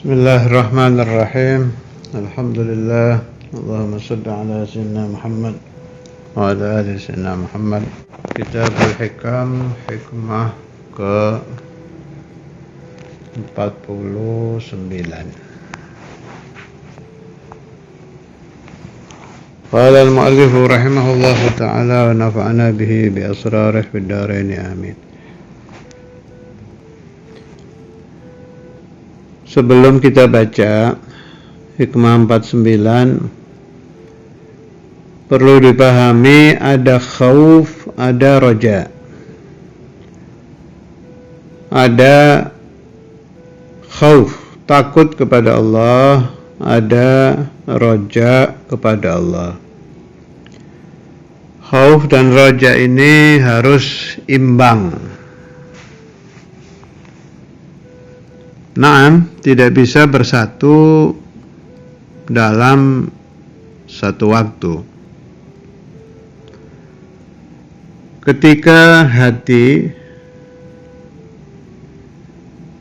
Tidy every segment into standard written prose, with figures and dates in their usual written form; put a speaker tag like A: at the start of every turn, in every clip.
A: Bismillahirrahmanirrahim. Alhamdulillah. Allahumma salli ala sayyidina Muhammad wa ala ali sayyidina Muhammad. Kitabul Hikam, hikmah ke 49. Qala al-mu'allif rahimahullahu ta'ala wa nafa'ana bihi bi asrarih fid dharain amin. Sebelum kita baca hikmah 49, perlu dipahami ada khauf, ada roja. Ada khauf, takut kepada Allah, ada roja kepada Allah. Khauf dan roja ini harus imbang. Naam, tidak bisa bersatu dalam satu waktu. Ketika hati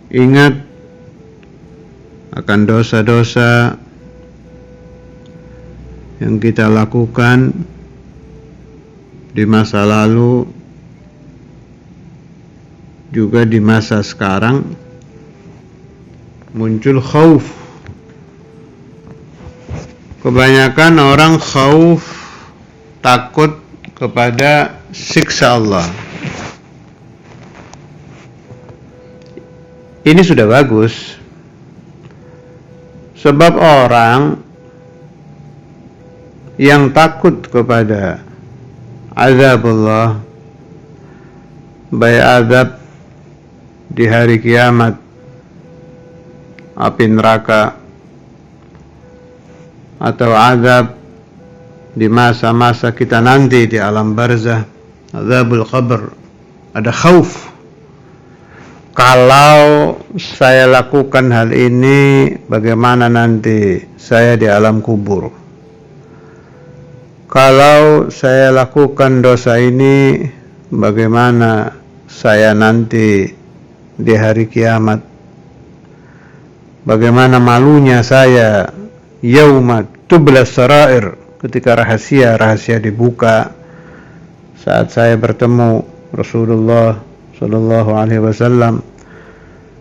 A: ingat akan dosa-dosa yang kita lakukan di masa lalu, juga di masa sekarang, muncul khauf. Kebanyakan orang khauf, takut kepada siksa Allah. Ini sudah bagus, sebab orang yang takut kepada azab Allah, baik azab di hari kiamat, api neraka, atau azab di masa-masa kita nanti di alam barzah, azabul qabr, ada khauf. Kalau saya lakukan hal ini, bagaimana nanti saya di alam kubur? Kalau saya lakukan dosa ini, bagaimana saya nanti di hari kiamat? Bagaimana malunya saya yauma tubla sarair, ketika rahasia-rahasia dibuka, saat saya bertemu Rasulullah sallallahu alaihi wasallam,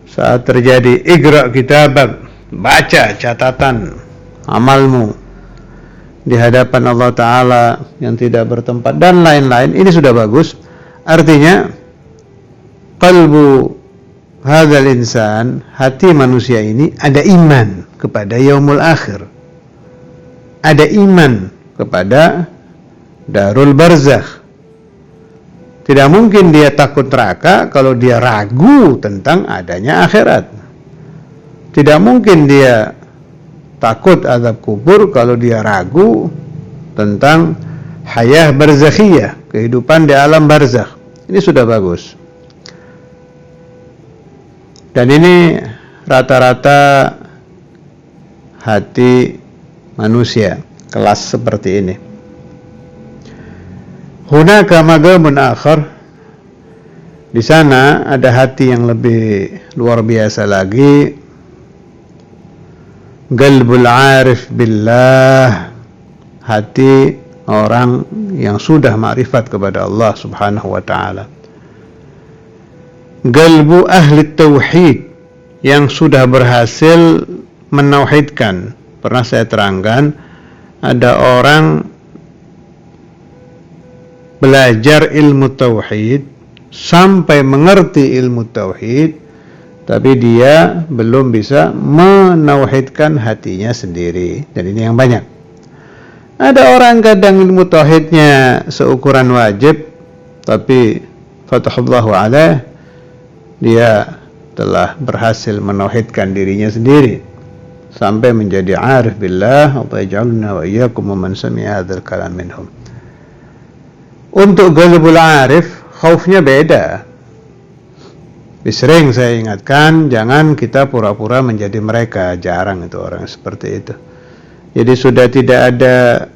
A: saat terjadi iqra kitabak, baca catatan amalmu di hadapan Allah Ta'ala yang tidak bertempat, dan lain-lain. Ini sudah bagus. Artinya qalbu hadzal insan, hati manusia ini ada iman kepada yaumul akhir, ada iman kepada darul barzakh. Tidak mungkin dia takut neraka kalau dia ragu tentang adanya akhirat. Tidak mungkin dia takut azab kubur kalau dia ragu tentang hayah barzakhiyah, kehidupan di alam barzakh. Ini sudah bagus. Dan ini rata-rata hati manusia kelas seperti ini. Hunaka maqamun akhar, di sana ada hati yang lebih luar biasa lagi, qalbul arif billah, hati orang yang sudah ma'rifat kepada Allah Subhanahu wa ta'ala. Qalbu ahli tauhid, yang sudah berhasil menauhidkan. Pernah saya terangkan, ada orang belajar ilmu tauhid sampai mengerti ilmu tauhid, tapi dia belum bisa menauhidkan hatinya sendiri. Dan ini yang banyak. Ada orang kadang ilmu tauhidnya seukuran wajib, tapi fatahullahu alaih, dia telah berhasil menauhidkan dirinya sendiri sampai menjadi arif billah. Allah yaj'alna wa iyyakum man sami'a hadzal kalam minhum. Untuk qalbul arif, khaufnya beda. Sering saya ingatkan, jangan kita pura-pura menjadi mereka. Jarang itu orang seperti itu. Jadi sudah tidak ada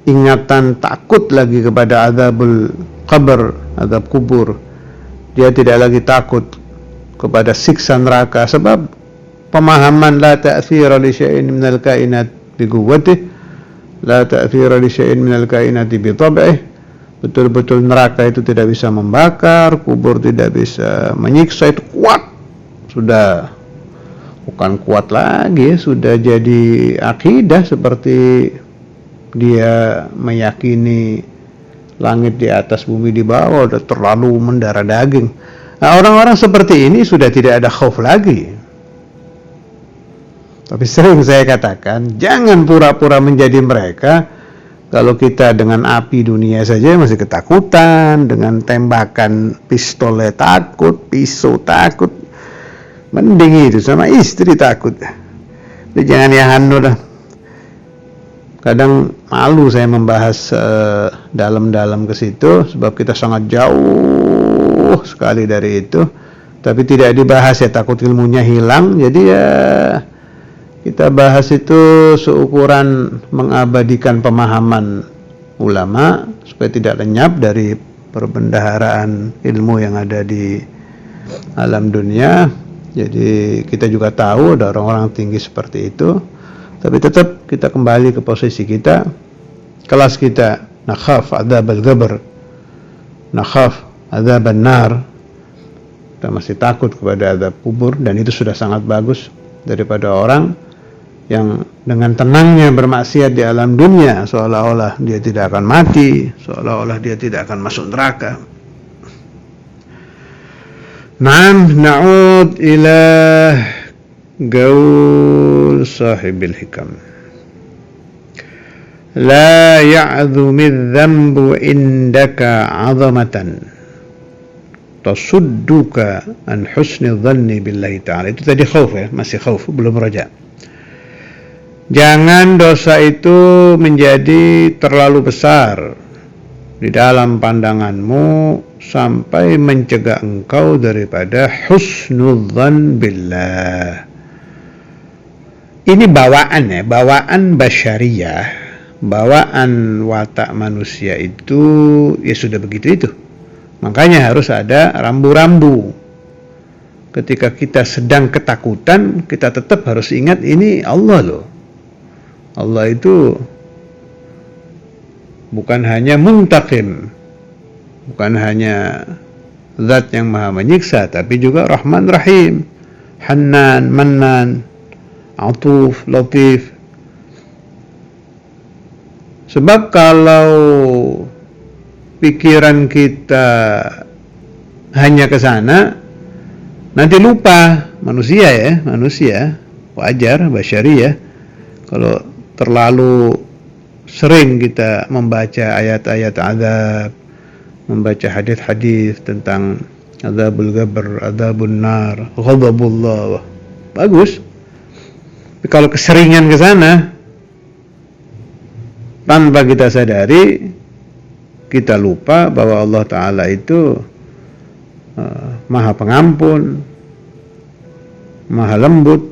A: ingatan takut lagi kepada azabul qabr, azab kubur. Dia tidak lagi takut kepada siksa neraka, sebab pemahaman la ta'thira li syai'in minal kainat bi quwwatih, la ta'thira li syai'in minal kainati bi tab'ih. Betul-betul neraka itu tidak bisa membakar, kubur tidak bisa menyiksa, itu kuat. Sudah bukan kuat lagi, sudah jadi akidah, seperti dia meyakini langit di atas, bumi di bawah, udah terlalu mendarah daging. Nah, orang-orang seperti ini sudah tidak ada khauf lagi. Tapi sering saya katakan, jangan pura-pura menjadi mereka. Kalau kita dengan api dunia saja masih ketakutan, dengan tembakan pistolnya takut, pisau takut, mending itu sama istri takut. Jadi jangan ya hanu dah. Kadang malu saya membahas dalam-dalam ke situ, sebab kita sangat jauh sekali dari itu. Tapi tidak dibahas ya, takut ilmunya hilang. Jadi ya kita bahas itu seukuran mengabadikan pemahaman ulama supaya tidak lenyap dari perbendaharaan ilmu yang ada di alam dunia. Jadi kita juga tahu ada orang-orang tinggi seperti itu, tapi tetap kita kembali ke posisi kita, kelas kita. Nakhaf adzab al-qabr, nakhaf adzab an-nar. Kita masih takut kepada azab kubur, dan itu sudah sangat bagus daripada orang yang dengan tenangnya bermaksiat di alam dunia, seolah-olah dia tidak akan mati, seolah-olah dia tidak akan masuk neraka. Naam, na'ud ila qaul sahibil hikam. La ya'dhumidh dhanbu indaka 'azamatan tasudduka an husni dhanni billahi ta'ala. Itu tadi khauf ya, masih khauf, belum raja. Jangan dosa itu menjadi terlalu besar di dalam pandanganmu sampai mencegah engkau daripada husnudzan billah. Ini bawaan ya, bawaan basyariyah, bawaan watak manusia itu ya sudah begitu itu. Makanya harus ada rambu-rambu. Ketika kita sedang ketakutan, kita tetap harus ingat ini Allah loh. Allah itu bukan hanya muntaqim, bukan hanya zat yang maha menyiksa, tapi juga Rahman Rahim, Hannan, Mannan, Atuf, Latif. Sebab kalau pikiran kita hanya ke sana, nanti lupa. Manusia wajar, basyariyah. Kalau terlalu sering kita membaca ayat-ayat azab, membaca hadis-hadis tentang azabul qabr, azabun nar, ghadabullah, bagus. Tapi kalau keseringan ke sana, tanpa kita sadari, kita lupa bahwa Allah Ta'ala itu maha pengampun, maha lembut,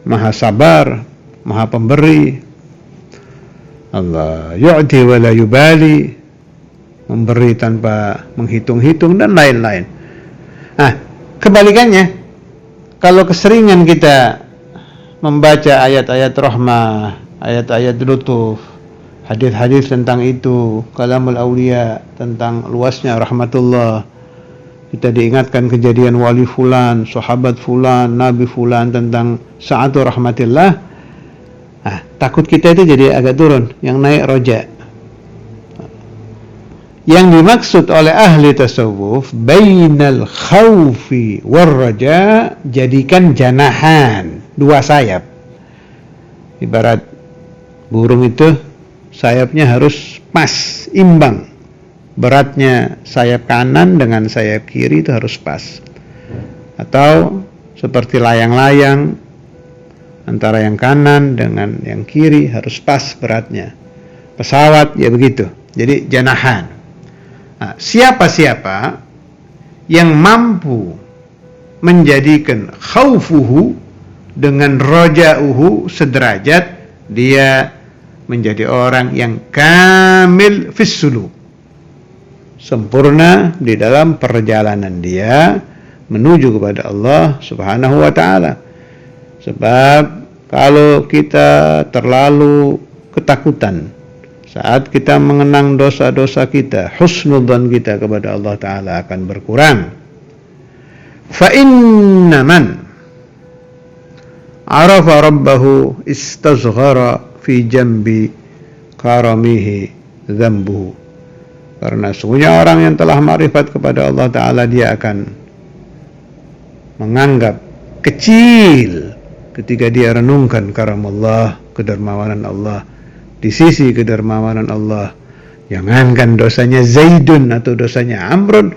A: maha sabar, maha pemberi. Allah yu'ti wa la yubali, memberi tanpa menghitung-hitung, dan lain-lain. Nah, kebalikannya, kalau keseringan kita membaca ayat-ayat rahmah, ayat-ayat lutuf, hadis-hadis tentang itu, kalamul aulia, tentang luasnya rahmatullah, kita diingatkan kejadian wali fulan, sahabat fulan, nabi fulan, tentang sa'atu rahmatillah. Nah, takut kita itu jadi agak turun, yang naik roja. Yang dimaksud oleh ahli tasawuf, bainal khawfi war raja, jadikan janahan, dua sayap. Ibarat burung itu sayapnya harus pas, imbang. Beratnya sayap kanan dengan sayap kiri itu harus pas. Atau seperti layang-layang, antara yang kanan dengan yang kiri harus pas beratnya. Pesawat ya begitu. Jadi janahan. Nah, siapa-siapa yang mampu menjadikan khaufuhu dengan roja'uhu sederajat, dia menjadi orang yang kamil fis suluk, sempurna di dalam perjalanan dia menuju kepada Allah Subhanahu wa ta'ala. Sebab kalau kita terlalu ketakutan saat kita mengenang dosa-dosa kita, husnudzan kita kepada Allah Ta'ala akan berkurang. Fa inna man arafa rabbahu istazghara fi jambi karamihi dzambuhu. Karena sesungguhnya orang yang telah ma'rifat kepada Allah Ta'ala, dia akan menganggap kecil ketika dia renungkan karam Allah, kedermawanan Allah, di sisi kedermawanan Allah. Jangankan dosanya Zaidun atau dosanya Amrun,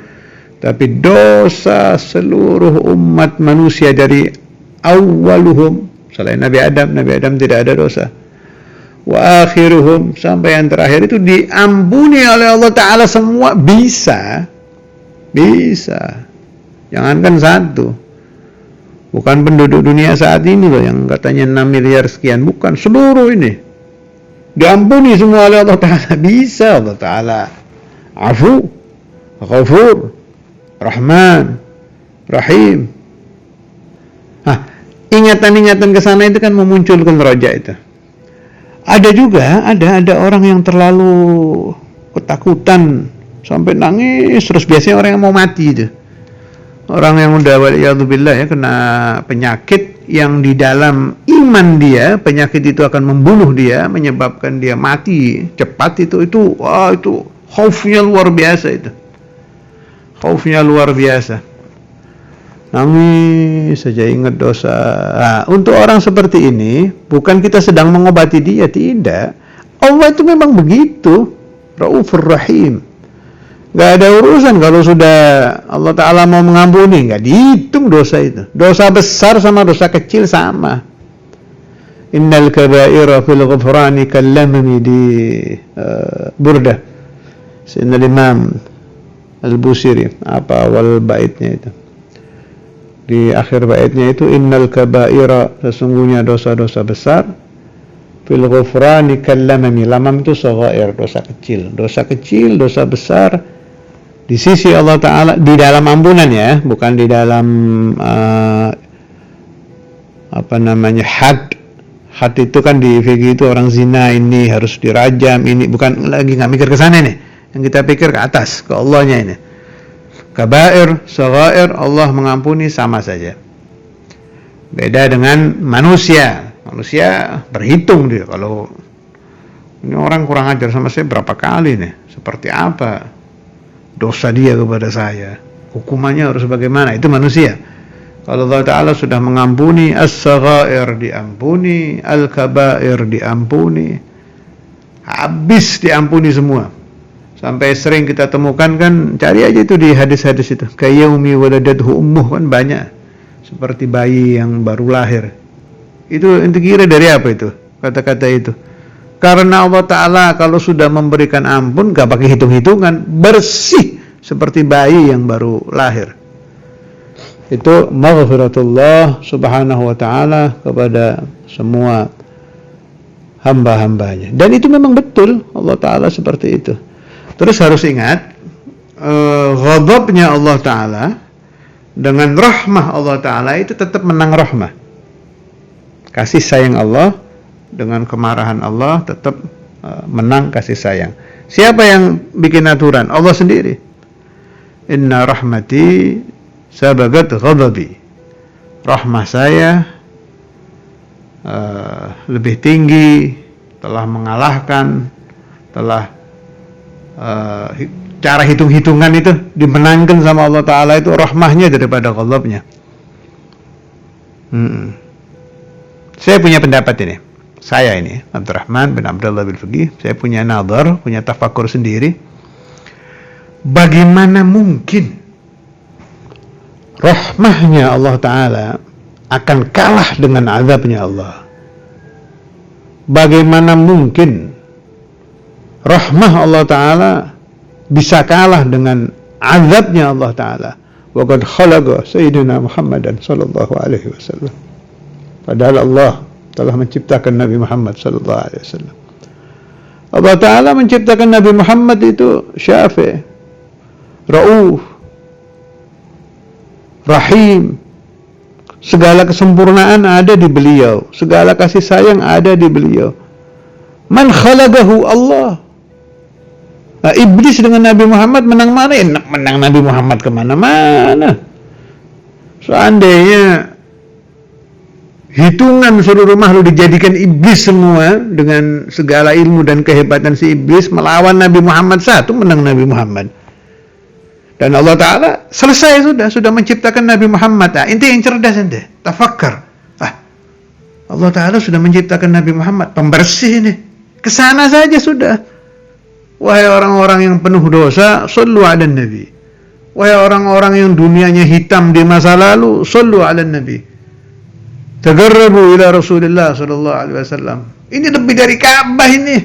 A: tapi dosa seluruh umat manusia dari awaluhum, selain Nabi Adam tidak ada dosa, wa akhiruhum, sampai yang terakhir itu diampuni oleh Allah Ta'ala semua. Bisa. Jangankan satu, bukan penduduk dunia saat ini loh yang katanya 6 miliar sekian, bukan, seluruh ini diampuni semua oleh Allah Ta'ala. Bisa. Allah Ta'ala afu, ghafur, rahman, rahim. Ingatan-ingatan ke sana itu kan memunculkan roja itu. Ada juga, ada orang yang terlalu ketakutan sampai nangis terus. Biasanya orang yang mau mati itu, orang yang udah waliyadzubillah ya, kena penyakit yang di dalam iman dia, penyakit itu akan membunuh dia, menyebabkan dia mati cepat. Itu khaufnya luar biasa itu. Khaufnya luar biasa. Nangis saja ingat dosa. Untuk orang seperti ini, bukan kita sedang mengobati dia, tidak. Allah itu memang begitu, Raufur Rahim. Gak ada urusan kalau sudah Allah Ta'ala mau mengampuni, gak dihitung dosa itu. Dosa besar sama dosa kecil sama. Innal kaba'ira fil ghufrani kallamani, di Burdah Sayyidina Imam Al-Busiri, apa awal baitnya itu, di akhir baitnya itu, innal kaba'ira, sesungguhnya dosa-dosa besar, fil ghufrani kallamani, lamam itu saghair, dosa kecil, dosa besar di sisi Allah Ta'ala, di dalam ampunan ya, bukan di dalam had itu kan di fikih itu orang zina ini harus dirajam, ini bukan, lagi nggak mikir ke sana nih, yang kita pikir ke atas, ke Allahnya ini. Kabair, saghair, Allah mengampuni sama saja. Beda dengan manusia. Manusia berhitung dia, kalau ini orang kurang ajar sama saya berapa kali nih, seperti apa dosa dia kepada saya, hukumannya harus bagaimana, itu manusia. Kalau Allah Ta'ala sudah mengampuni, as-saghair diampuni, al-kabair diampuni, habis diampuni semua. Sampai sering kita temukan kan, cari aja itu di hadis-hadis itu, kayaumi waladathu ummuh, kan banyak, seperti bayi yang baru lahir. Itu ente kira dari apa itu kata-kata itu? Karena Allah Ta'ala kalau sudah memberikan ampun gak pakai hitung-hitungan, bersih seperti bayi yang baru lahir. Itu maghfiratullah subhanahu wa ta'ala kepada semua hamba-hambanya. Dan itu memang betul, Allah Ta'ala seperti itu. Terus harus ingat, ghadabnya Allah Ta'ala dengan rahmah Allah Ta'ala itu tetap menang rahmah. Kasih sayang Allah dengan kemarahan Allah tetap menang kasih sayang. Siapa yang bikin aturan? Allah sendiri. Inna rahmati sabagat ghadabi. Rahmah saya lebih tinggi, telah mengalahkan, telah cara hitung-hitungan itu dimenangkan sama Allah Ta'ala, itu rahmahnya daripada ghadabnya. Saya punya pendapat ini. Saya ini, Abdurrahman bin Abdullah bin Fiqih, saya punya nazar, punya tafakur sendiri. Bagaimana mungkin rahmahnya Allah Ta'ala akan kalah dengan azabnya Allah? Bagaimana mungkin rahmah Allah Ta'ala bisa kalah dengan azabnya Allah Ta'ala? Wa qad khalaqa Sayyidina Muhammadan sallallahu alaihi wasallam. Padahal Allah telah menciptakan Nabi Muhammad sallallahu alaihi wasallam. Allah Ta'ala menciptakan Nabi Muhammad itu Syafi', Rauf, Rahim, Segala kesempurnaan ada di beliau, segala kasih sayang ada di beliau. Man khalaqahu Allah. Nah, iblis dengan Nabi Muhammad menang mana? Menang Nabi Muhammad kemana-mana. Seandainya hitungan seluruh makhluk dijadikan iblis semua dengan segala ilmu dan kehebatan si iblis melawan Nabi Muhammad satu, menang Nabi Muhammad. Dan Allah Ta'ala selesai sudah menciptakan Nabi Muhammad. Nah, ente yang cerdas ente, tafakkar. Allah Ta'ala sudah menciptakan Nabi Muhammad, pembersih ini. Kesana saja sudah. Wahai orang-orang yang penuh dosa, sallu ala Nabi. Wahai orang-orang yang dunianya hitam di masa lalu, sallu ala Nabi. Tagarrabu ila Rasulullah sallallahu alaihi wasallam. Ini lebih dari Ka'bah ini.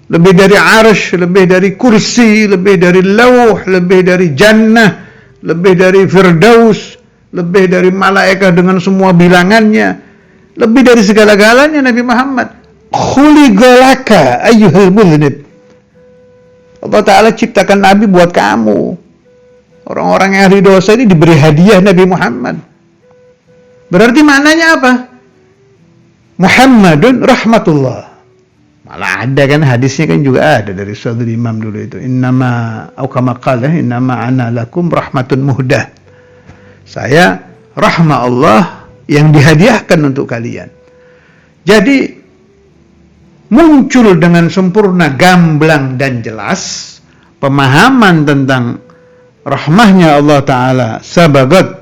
A: Lebih dari arsy, lebih dari kursi, lebih dari lauh, lebih dari jannah, lebih dari firdaus, lebih dari malaikat dengan semua bilangannya, lebih dari segala-galanya Nabi Muhammad. Khuliqalaka ayyuhal mudhnib. Allah Ta'ala ciptakan Nabi buat kamu. Orang-orang yang ahli dosa ini diberi hadiah Nabi Muhammad. Berarti maknanya apa? Muhammadun rahmatullah. Malah ada kan hadisnya kan juga ada dari suatu imam dulu itu. Innama au kama qala innama ana lakum rahmatun muhdah. Saya rahmat Allah yang dihadiahkan untuk kalian. Jadi muncul dengan sempurna, gamblang dan jelas pemahaman tentang rahmahnya Allah Ta'ala sabagat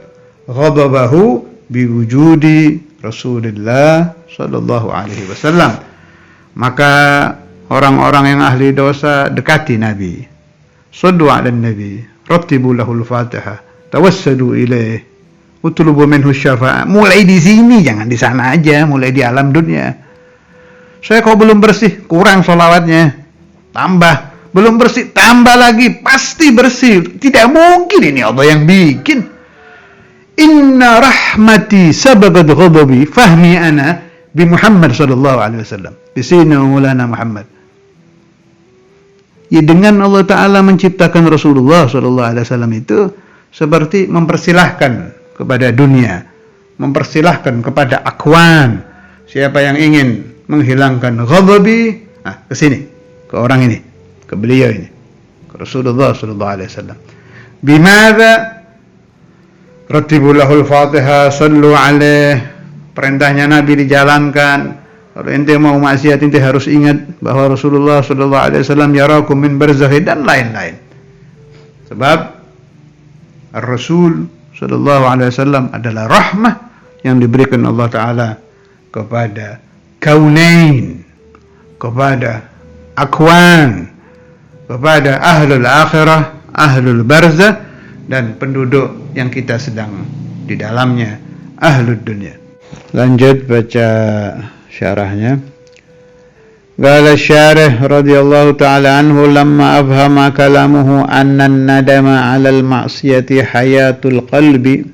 A: ghadabahu biwujudi Rasulullah sallallahu alaihi wasallam. Maka orang-orang yang ahli dosa dekati Nabi, sallu ala Nabi, rattibu lahul Fatihah, tawassadu ilaih, utlubu minhu syafa'ah. Mulai di sini, jangan di sana aja, mulai di alam dunia. Saya kok belum bersih, kurang sholawatnya, tambah. Belum bersih, tambah lagi, pasti bersih. Tidak mungkin ini Allah yang bikin. Inna rahmati sababat ghadabi fahmi ana bi Muhammad sallallahu alaihi wasallam. Di sini Maulana Muhammad. Ya, dengan Allah Ta'ala menciptakan Rasulullah sallallahu alaihi wasallam itu seperti mempersilahkan kepada dunia, mempersilahkan kepada akwan, siapa yang ingin menghilangkan ghadabi, ke sini, ke orang ini, ke beliau ini, ke Rasulullah sallallahu alaihi wasallam. Bimadza rattibu lahul Fatihah, sallu alaihi. Perintahnya Nabi dijalankan. Kalau ente mau maksiat, ente harus ingat bahwa Rasulullah sallallahu alaihi wasallam yarakum min barzakh dan lain-lain. Sebab Rasul sallallahu alaihi wasallam adalah rahmah yang diberikan Allah Ta'ala kepada kaunain, kepada akwan, kepada ahlul akhirah, ahlul barzakh, dan penduduk yang kita sedang di dalamnya, ahlud dunia. Lanjut baca syarahnya. Qala syarih radhiyallahu ta'ala anhu lamma afhama kalamuhu anna an-nadama 'ala al-ma'siyati hayatul qalbi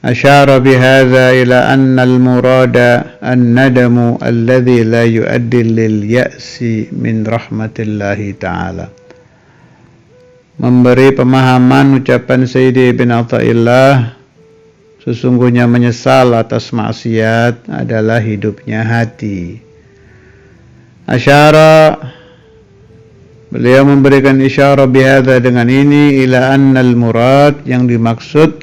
A: ashara bihadza ila anna al-murada an-nadamu alladhi la yu'addi lil-ya'si min rahmatillahi ta'ala. Memberi pemahaman ucapan Sayyidi Ibn Athaillah, sesungguhnya menyesal atas maksiat adalah hidupnya hati. Asyara, beliau memberikan isyarah bihadza dengan ini ila annal murad, yang dimaksud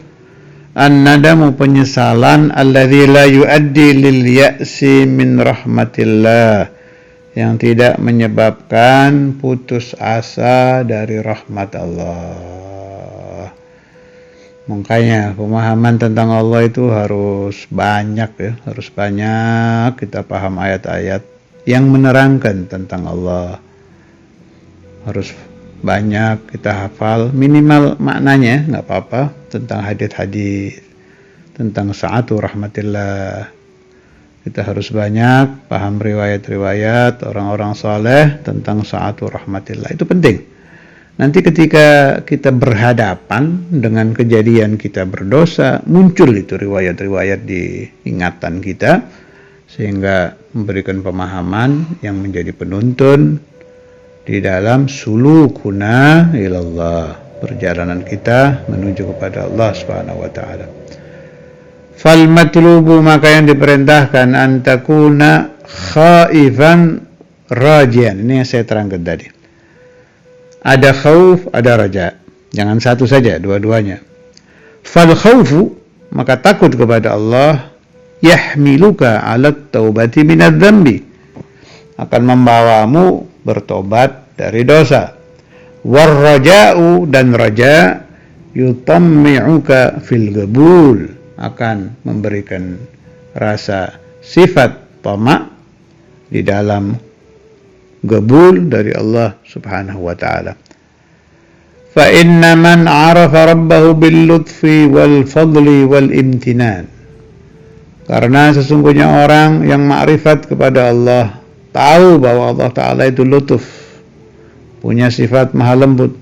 A: an-nadamu penyesalan alladzi la yuaddi lil ya'si min rahmatillah, yang tidak menyebabkan putus asa dari rahmat Allah. Makanya pemahaman tentang Allah itu harus banyak ya, harus banyak kita paham ayat-ayat yang menerangkan tentang Allah. Harus banyak kita hafal, minimal maknanya nggak apa-apa, tentang hadits-hadits tentang sa'atu rahmatillah. Kita harus banyak paham riwayat-riwayat orang-orang saleh tentang sa'atu rahmatillah. Itu penting. Nanti ketika kita berhadapan dengan kejadian kita berdosa, muncul itu riwayat-riwayat di ingatan kita, sehingga memberikan pemahaman yang menjadi penuntun di dalam sulukuna ilallah, perjalanan kita menuju kepada Allah Subhanahu wa taala. Fal matlubu, maka yang diperintahkan antakuna khaifan rajian. Ini yang saya terangkan tadi. Ada khauf, ada raja. Jangan satu saja, dua-duanya. Fal khaufu, maka takut kepada Allah, yahmiluka 'ala taubati minadz dzambi, akan membawamu bertobat dari dosa. War raja'u, dan raja, yutammi'uka fil qabul, akan memberikan rasa sifat tamak di dalam qabul dari Allah Subhanahu wa taala. Fa inna man 'arafa rabbahu bil lutfi wal fadli wal imtinan, karena sesungguhnya orang yang ma'rifat kepada Allah, tahu bahwa Allah taala itu lutuf, punya sifat maha lembut,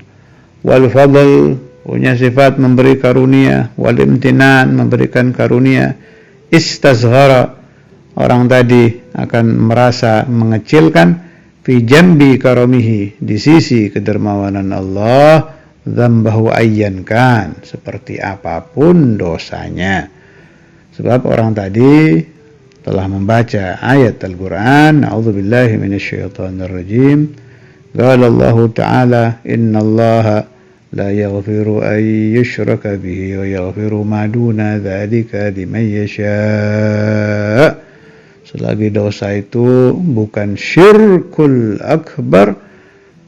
A: wal fadl, punya sifat memberi karunia, wal imtinan, memberikan karunia, istazghara, orang tadi akan merasa mengecilkan, fi jambi karamihi, di sisi kedermawanan Allah, dzambahu ayyan kan, seperti apapun dosanya. Sebab orang tadi telah membaca ayat Al-Quran, a'udzubillahi minasyaitonirrajim, qala Allah ta'ala, innallaha la yaghfiru an yushraka bihi wa yaghfiru ma duna dzalika liman yasha. Selagi dosa itu bukan syirkul akbar,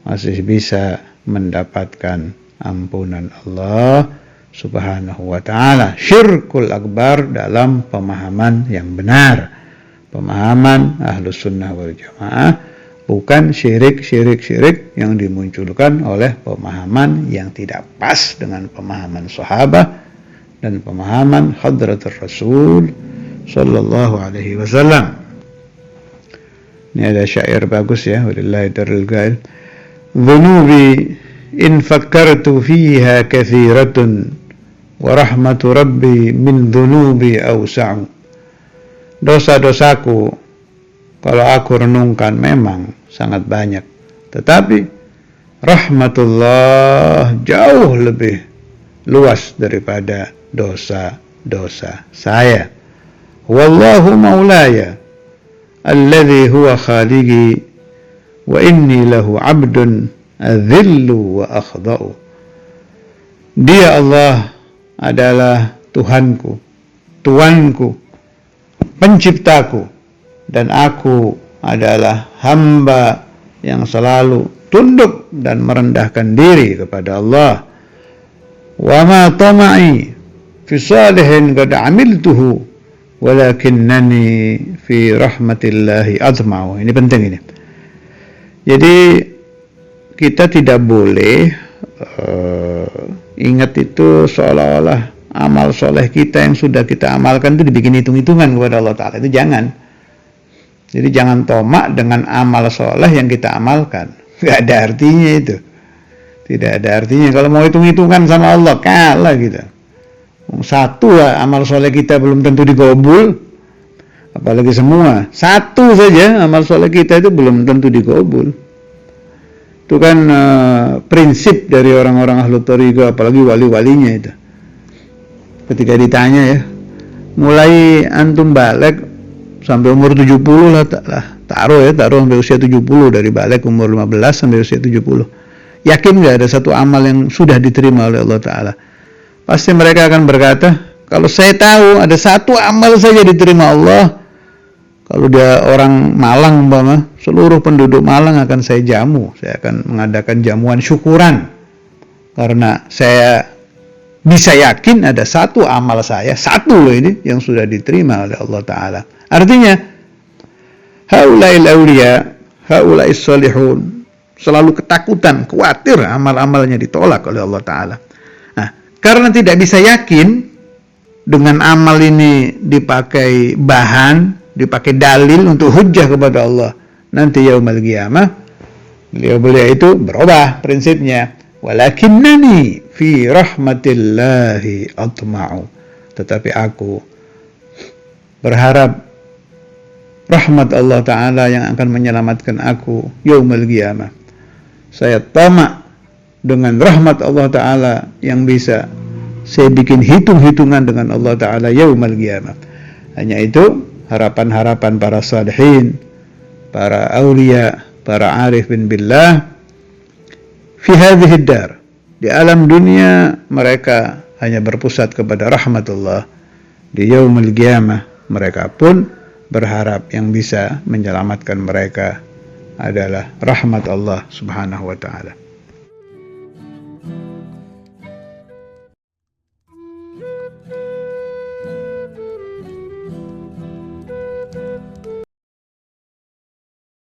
A: masih bisa mendapatkan ampunan Allah Subhanahu wa ta'ala. Syirkul akbar dalam pemahaman yang benar, pemahaman Ahlus Sunnah wal Jamaah, bukan syirik yang dimunculkan oleh pemahaman yang tidak pas dengan pemahaman sahabat dan pemahaman Hadratur Rasul sallallahu alaihi wasallam. Ini ada syair bagus ya, walillahi darul ghaib. Dhunubi in fakkartu fiha kathiratun wa rahmatu rabbi min dhunubi awsa'u. Dosa-dosaku kalau aku renungkan memang sangat banyak, tetapi rahmatullah jauh lebih luas daripada dosa-dosa saya. Wallahu maulaya alladhi huwa khaliqi wa inni lahu 'abdun adhillu wa akhda'u. Dia Allah adalah Tuhanku, Tuanku, penciptaku, dan aku adalah hamba yang selalu tunduk dan merendahkan diri kepada Allah. Wa ma tama'i fi salihin qad amiltuhu walakinnani fi rahmatillahi atma'u. Ini penting ini. Jadi kita tidak boleh ingat itu seolah-olah amal soleh kita yang sudah kita amalkan itu dibikin hitung-hitungan kepada Allah Ta'ala. Itu jangan. Jadi jangan tomak dengan amal soleh yang kita amalkan. Gak ada artinya itu. Tidak ada artinya. Kalau mau hitung-hitungan sama Allah, kalah kita. Satu amal soleh kita belum tentu dikabul, apalagi semua. Satu saja amal soleh kita itu belum tentu dikabul. Itu kan prinsip dari orang-orang ahlu thariqah, apalagi wali-walinya itu. Ketika ditanya ya, mulai antum balik sampai umur 70 lah, taruh sampai usia 70, dari balik umur 15 sampai usia 70. Yakin gak ada satu amal yang sudah diterima oleh Allah Ta'ala? Pasti mereka akan berkata, kalau saya tahu ada satu amal saja diterima Allah, kalau dia orang Malang umpama, seluruh penduduk Malang akan saya jamu, saya akan mengadakan jamuan syukuran, karena saya bisa yakin ada satu amal saya, satu loh ini, yang sudah diterima oleh Allah Ta'ala. Artinya, haula'il awliya, haula'is salihun, selalu ketakutan, khawatir amal-amalnya ditolak oleh Allah Ta'ala. Nah, karena tidak bisa yakin dengan amal ini dipakai bahan, dipakai dalil untuk hujjah kepada Allah nanti yaumul qiyamah, beliau itu berubah prinsipnya. Walakinnani fi rahmatillahi atma'u. Tetapi aku berharap rahmat Allah Ta'ala yang akan menyelamatkan aku yaumul qiyamah. Saya tamak dengan rahmat Allah Ta'ala yang bisa saya bikin hitung-hitungan dengan Allah Ta'ala yaumal qiyamah. Hanya itu harapan-harapan para salihin, para aulia, para arifin billah fi hadhihi dar. Di alam dunia mereka hanya berpusat kepada rahmatullah. Di yaumul qiyamah mereka pun berharap yang bisa menyelamatkan mereka adalah rahmat Allah Subhanahu wa taala.